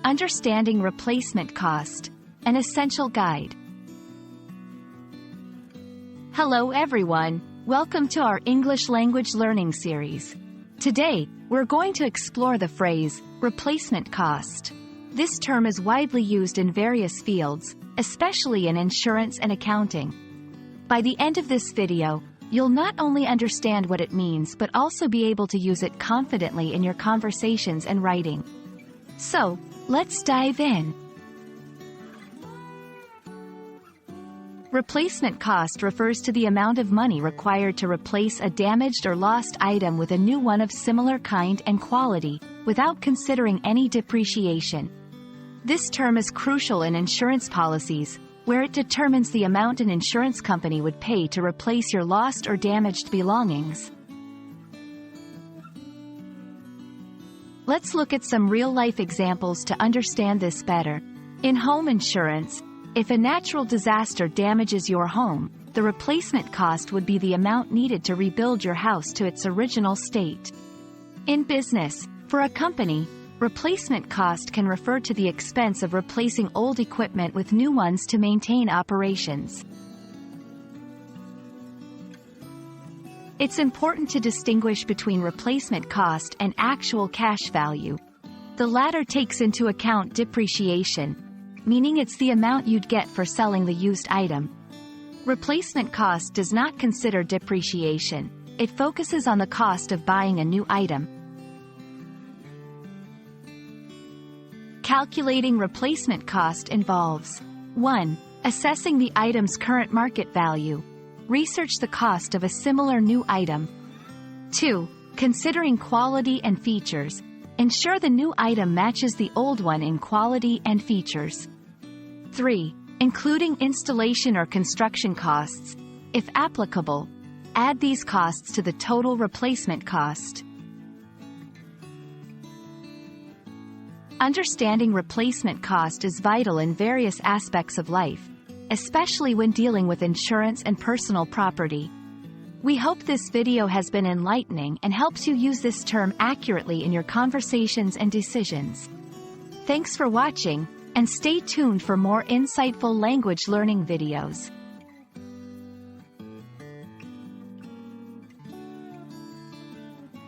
Understanding replacement cost, an essential guide. Hello everyone, welcome to our English language learning series. Today, we're going to explore the phrase, replacement cost. This term is widely used in various fields, especially in insurance and accounting. By the end of this video, you'll not only understand what it means but also be able to use it confidently in your conversations and writing. So, let's dive in. Replacement cost refers to the amount of money required to replace a damaged or lost item with a new one of similar kind and quality, without considering any depreciation. This term is crucial in insurance policies, where it determines the amount an insurance company would pay to replace your lost or damaged belongings. Let's look at some real-life examples to understand this better. In home insurance, if a natural disaster damages your home, the replacement cost would be the amount needed to rebuild your house to its original state. In business, for a company, replacement cost can refer to the expense of replacing old equipment with new ones to maintain operations. It's important to distinguish between replacement cost and actual cash value. The latter takes into account depreciation, meaning it's the amount you'd get for selling the used item. Replacement cost does not consider depreciation. It focuses on the cost of buying a new item. Calculating replacement cost involves 1. Assessing the item's current market value. Research the cost of a similar new item. 2. Considering quality and features. Ensure the new item matches the old one in quality and features. 3. Including installation or construction costs. If applicable, add these costs to the total replacement cost. Understanding replacement cost is vital in various aspects of life, especially when dealing with insurance and personal property. We hope this video has been enlightening and helps you use this term accurately in your conversations and decisions. Thanks for watching, and stay tuned for more insightful language learning videos.